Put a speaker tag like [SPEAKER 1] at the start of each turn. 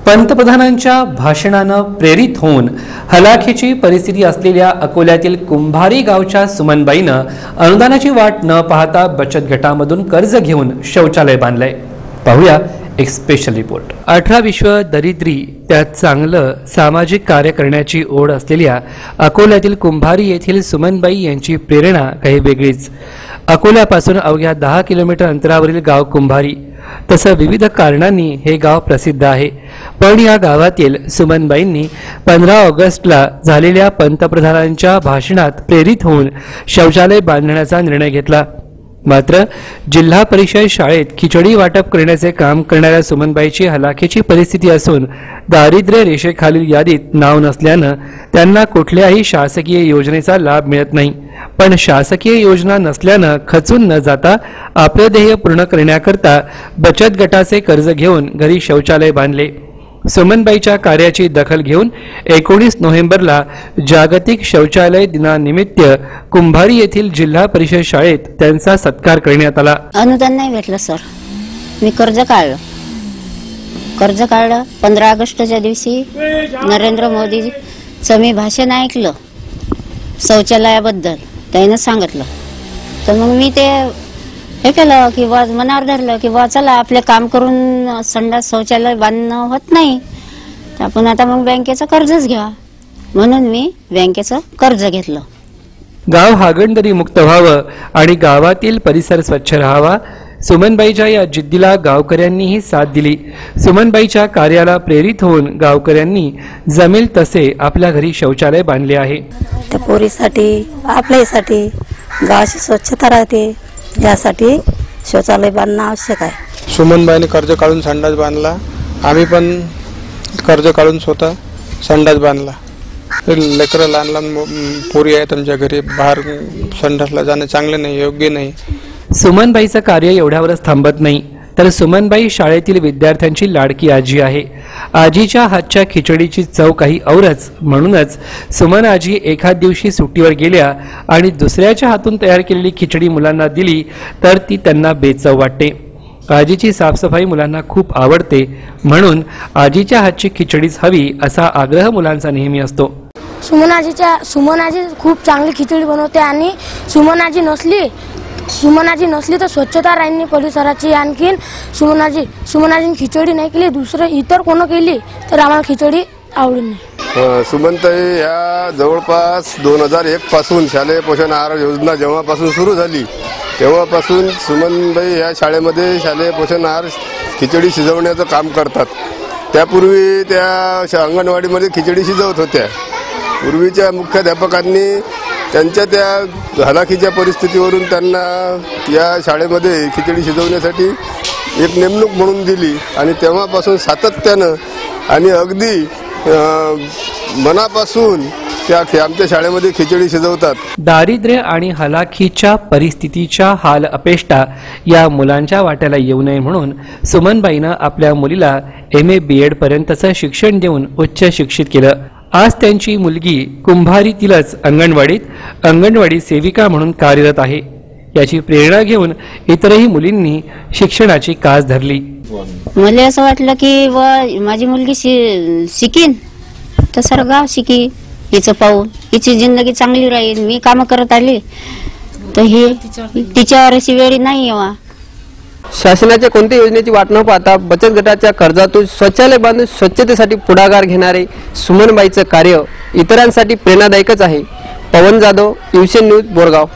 [SPEAKER 1] पंतप्रधानांच्या भाषणानं प्रेरित होऊन हलाखीची परिस्थिती असलेल्या अकोल्यातील कुंभारी गावच्या सुमनबाईनं अनुदानाची वाट न पाहता बचत गटामधून कर्ज घेऊन शौचालय बांधलंय। पाहूया एक स्पेशल रिपोर्ट। 18 विश्व दरिद्री त्यात चांगलं सामाजिक कार्य करण्याची ओढ असलेल्या अकोल्यातील कुंभारी येथील सुमनबाई यांची प्रेरणा काही वेगळीच। अकोल्यापासून अवघ्या 10 किलोमीटर अंतरावरील गाव कुंभारी, तसं विविध कारणांनी हे गाव प्रसिद्ध आहे। पण या गावातील सुमनबाईंनी 15 ऑगस्टला झालेल्या पंतप्रधानांच्या भाषणात प्रेरित होऊन शौचालय बांधण्याचा निर्णय घेतला। मात्र जिल्हा परिषद शाळेत खिचडी वाटप करण्याचे काम करणाऱ्या सुमनबाईची हलाखीची परिस्थिती असून दारिद्र्य रेषेखालील यादीत नाव नसल्यानं त्यांना कुठल्याही शासकीय योजनेचा लाभ मिळत नाही। पण शासकीय योजना नसल्यानं खचून न जाता आपले ध्येय पूर्ण करण्याकरता बचत गटाचे कर्ज घेऊन घरी शौचालय बांधले। सुमनबाईच्या कार्याची दखल घेऊन 19 नोव्हेंबरला जागतिक शौचालय दिनानिमित्त कुंभारी येथील जिल्हा परिषद शाळेत त्यांचा सत्कार करण्यात आला।
[SPEAKER 2] अनुदान नाही भेटलं सर, मी कर्ज काढलं 15 ऑगस्टच्या दिवशी नरेंद्र मोदीचं मी भाषण ऐकलं शौचालयाबद्दल, त्यानं सांगितलं तर मग मी ते हे केलं की मनावर धरलं की चला आपले काम करून संडास शौचालय बांधणं होत नाही तर आपण आता मग बँकेचं कर्जच घ्या, म्हणून मी बँकेचं कर्ज घेतलं।
[SPEAKER 1] गाव हागणदारी मुक्त व्हावं आणि गावातील परिसर स्वच्छ राहावा, सुमनबाईच्या या जिद्दीला गावकऱ्यांनीही साथ दिली। सुमनबाईच्या कार्याला प्रेरित होऊन गावकऱ्यांनी जमेल तसे आपल्या घरी शौचालय बांधले आहे।
[SPEAKER 3] त्या पोरीसाठी आपल्यासाठी गावाची स्वच्छता राहते, यासाठी शौचालय बांधणं आवश्यक आहे।
[SPEAKER 4] सुमनबाईने कर्ज काढून संडास बांधला, आम्ही पण कर्ज काढून स्वतः संडास बांधला। लेकरं लहान लहान पोरी आहेत आमच्या घरी, बाहेर संडासला जाणं चांगलं नाही, योग्य नाही।
[SPEAKER 1] सुमनबाईचं कार्य एवढ्यावरच थांबत नाही, तर सुमनबाई शाळेतील विद्यार्थ्यांची लाडकी आजी आहे। आजीच्या हातच्या खिचडीची चव काही औरच, म्हणूनच सुमन आजी एखाद दिवशी सुट्टीवर गेल्या आणि दुसऱ्याच्या हातून तयार केलेली खिचडी मुलांना दिली तर ती त्यांना बेचव वाटते। आजीची साफसफाई मुलांना खूप आवडते, म्हणून आजीच्या हातची खिचडीच हवी असा आग्रह मुलांचा नेहमी असतो।
[SPEAKER 5] सुमन आजी खूप चांगली खिचडी बनवते आणि सुमन आजी नसली तर स्वच्छता राहिली परिसराची। आणखीन सुमन आजीने खिचडी नाही केली, इतर कोण केली तर आम्हाला खिचडी आवडली नाही।
[SPEAKER 6] सुमनताई ह्या जवळपास 2001 पासून शालेय पोषण आहार योजना जेव्हापासून सुरू झाली तेव्हापासून सुमनबाई ह्या शाळेमध्ये शालेय पोषण आहार खिचडी शिजवण्याचं काम करतात। त्यापूर्वी त्या अंगणवाडीमध्ये खिचडी शिजवत होत्या। पूर्वीच्या मुख्याध्यापकांनी त्यांच्या त्या हलाखीच्या परिस्थितीवरून त्यांना या शाळेमध्ये खिचडी शिजवण्यासाठी एक नेमणूक म्हणून दिली आणि तेव्हापासून सातत्यानं आणि अगदी मनापासून त्या आमच्या शाळेमध्ये खिचडी शिजवतात। दारिद्र्य
[SPEAKER 1] आणि हलाखीच्या परिस्थितीच्या हाल अपेष्टा या मुलांच्या वाट्याला येऊ नये म्हणून सुमनबाईनं आपल्या मुलीला MA BEd पर्यंतचं शिक्षण देऊन उच्च शिक्षित केलं। आज त्यांची मुलगी कुंभारीतीलच अंगणवाडी सेविका म्हणून कार्यरत आहे। याची प्रेरणा घेऊन इतरही मुलींनी शिक्षणाची कास धरली।
[SPEAKER 2] मला असं वाटलं की माझी मुलगी शिकीन तर सारं गाव शिकी, हिचं पाहून हिची जिंदगी चांगली राहील। मी काम करत आली तर ही तिच्यावर अशी वेळ नाही यावा।
[SPEAKER 7] शासनाच्या कोणत्या योजनेची वाट न पाहता बचत गटाच्या कर्जातून शौचालय बांधून स्वच्छतेसाठी पुढाकार घेणारे सुमनबाईचं कार्य इतरांसाठी प्रेरणादायकच आहे। पवन जाधव, UCN न्यूज, बोरगाव।